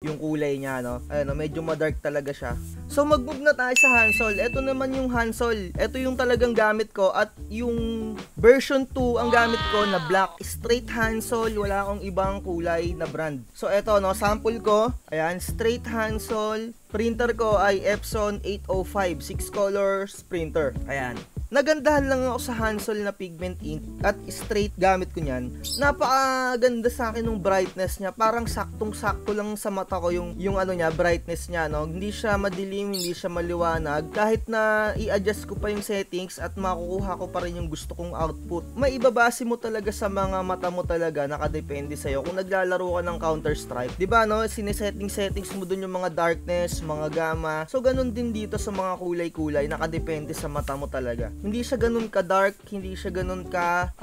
yung kulay niya, no? Ayun, medyo ma-dark talaga siya. So, mag-move na tayo sa Hansol. Ito naman yung Hansol. Ito yung talagang gamit ko. At yung version 2, ang gamit ko na black. Straight Hansol. Wala akong ibang kulay na brand. So, ito, no? Sample ko. Ayan, straight Hansol. Printer ko ay Epson 805. 6 colors printer. Ayan. Nagandahan lang ako sa Hansol na pigment ink at straight gamit ko niyan. Napakaganda sa akin ng brightness niya. Parang saktong-sakto lang sa mata ko yung ano niya, brightness niya, no. Hindi siya madilim, hindi siya maliwanag. Kahit na i-adjust ko pa yung settings at makukuha ko pa rin yung gusto kong output. May ibabase mo talaga sa mga mata mo talaga, nakadepende sa iyo. Kung naglalaro ka ng Counter-Strike, 'di ba, no? Sinesettings mo dun yung mga darkness, mga gamma. So ganun din dito sa mga kulay-kulay, nakadepende sa mata mo talaga. Hindi siya ganun ka dark, hindi siya ganun ka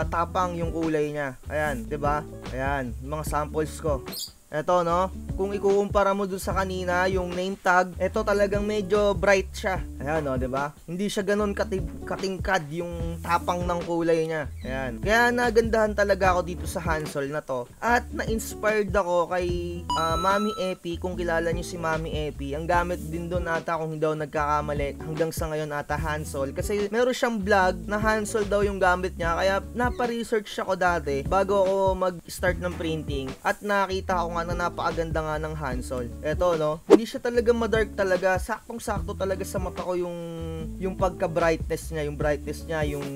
tapang yung kulay niya. Ayan, 'di ba? Ayan, mga samples ko. Eto, no, kung ikukumpara mo dun sa kanina, yung name tag, eto talagang medyo bright siya. Ayan, no, 'di ba? Hindi siya ganoon katingkad yung tapang ng kulay niya. Ayan. Kaya nagandahan talaga ako dito sa Hansol na to. At na-inspired ako kay Mami Epi, kung kilala niyo si Mami Epi. Ang gamit din doon ata, kung hindi daw nagkakamali, hanggang sa ngayon ata Hansol. Kasi meron siyang vlog na Hansol daw yung gamit niya. Kaya napa-research ako dati bago ako mag-start ng printing. At nakita ko nga na napakaganda nga ng Hansol. Eto, no, hindi siya talaga madark talaga, saktong-sakto talaga sa mata ko yung pagka-brightness niya, yung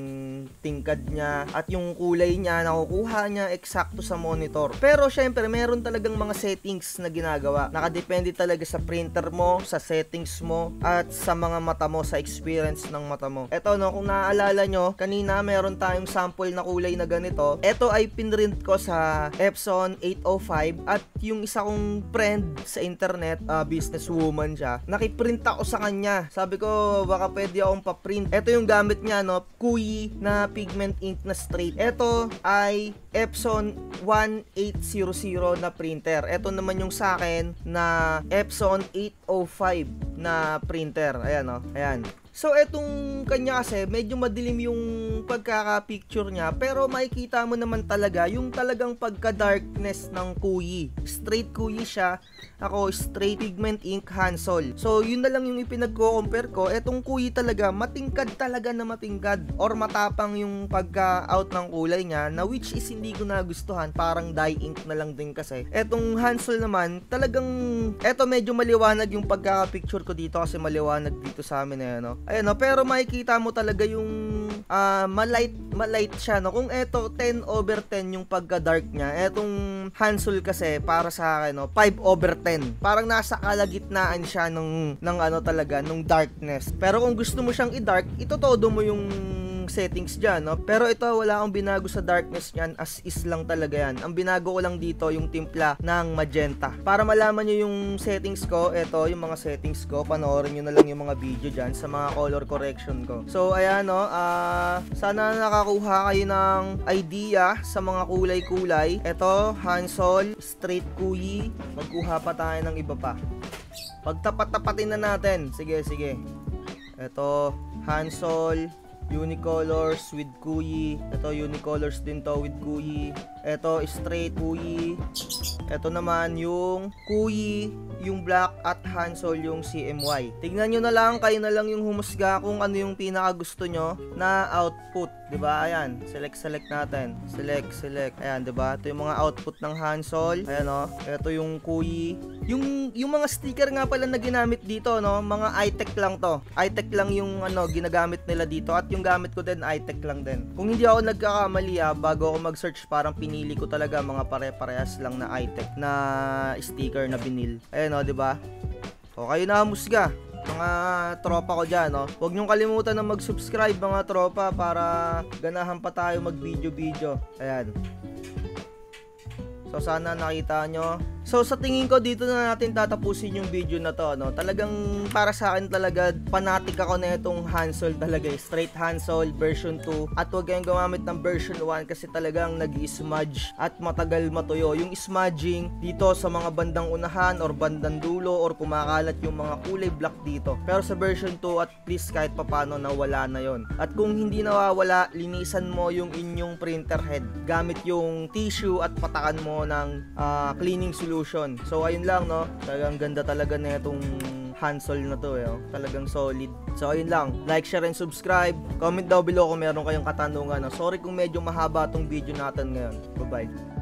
tingkad niya at yung kulay niya, nakukuha niya eksakto sa monitor. Pero syempre, meron talagang mga settings na ginagawa. Nakadepende talaga sa printer mo, sa settings mo, at sa mga mata mo, sa experience ng mata mo. Eto, no, kung naaalala nyo, kanina meron tayong sample na kulay na ganito. Eto ay pinrint ko sa Epson 805 at yung isa kong friend sa internet, businesswoman siya, nakiprint ako sa kanya. Sabi ko, baka pwede akong pa-print. Eto yung gamit niya, no, Kuyi na pigment ink na straight. Ito ay Epson 1800 na printer. Ito naman yung sa akin na Epson 805 na printer. Ayan, no, ayan. So, etong kanya kasi, medyo madilim yung pagkaka-picture niya, pero makikita mo naman talaga yung talagang pagka-darkness ng Kuyi. Straight Kuyi siya, ako straight pigment ink Hansol. So, yun na lang yung ipinagko-compare ko. Etong Kuyi talaga, matingkad talaga na matingkad or matapang yung pagka-out ng kulay niya, na which is hindi ko nagustuhan, parang dye ink na lang din kasi. Etong Hansol naman, talagang, eto medyo maliwanag yung pagkaka-picture ko dito kasi maliwanag dito sa amin na, no. Ayan, no, pero makikita mo talaga yung malight siya, no. Kung eto 10/10 yung pagka-dark niya, etong Hansol kasi para sa akin, no, 5/10. Parang nasa kalagitnaan siya ng ano talaga, nung darkness. Pero kung gusto mo siyang i-dark, itotodo mo yung settings dyan, no? Pero ito, wala akong binago sa darkness niyan, as is lang talaga yan. Ang binago ko lang dito, yung timpla ng magenta. Para malaman nyo yung settings ko, ito, yung mga settings ko, panoorin nyo na lang yung mga video dyan sa mga color correction ko. So, ayan, no, sana nakakuha kayo ng idea sa mga kulay-kulay. Ito, Hansol, straight Kuyi. Magkuha pa tayo ng iba pa. Pagtapat-tapatin na natin. Sige. Ito, Hansol, Unicolors with Kuyi. Ito, Unicolors din to with Kuyi. Ito, straight Kuyi. Ito naman yung Kuyi, yung black, at Hansol yung CMY. Tignan nyo na lang, kayo na lang yung humusga kung ano yung pinaka gusto nyo na output. Diba? Ayan, select natin. Select. Ayan, diba? Ito yung mga output ng Hansol. Ayan, no. Ito yung Kuyi. Yung mga sticker nga pala na ginamit dito, no, mga iTech lang to. iTech lang yung ano ginagamit nila dito, at yung gamit ko din iTech lang din. Kung hindi ako nagkakamali, bago ako mag-search, parang pinili ko talaga mga pare-parehas lang na iTech na sticker na vinyl. Ayan, no, diba? O, kayo na humusga, mga tropa ko dyan, no? Huwag nyong kalimutan na mag-subscribe, mga tropa, para ganahan pa tayo mag-video. Ayan. So, sana nakita nyo. So, sa tingin ko, dito na natin tatapusin yung video na to, no? Talagang, para sa akin talaga, fanatic ako na itong Hansol talaga, straight Hansol version 2. At huwag kayong gumamit ng version 1 kasi talagang nag-smudge at matagal matuyo. Yung smudging dito sa mga bandang unahan or bandang dulo, or kumakalat yung mga kulay black dito. Pero sa version 2, at least kahit papano nawala na yon. At kung hindi nawawala, linisan mo yung inyong printer head gamit yung tissue at patakan mo ng cleaning solution resolution. So ayun lang, no, talagang ganda talaga na itong Hansol na to, oh. Talagang solid. So ayun lang, like, share, and subscribe. Comment down below kung meron kayong katanungan, no? Sorry kung medyo mahaba tong video natin ngayon. Bye bye.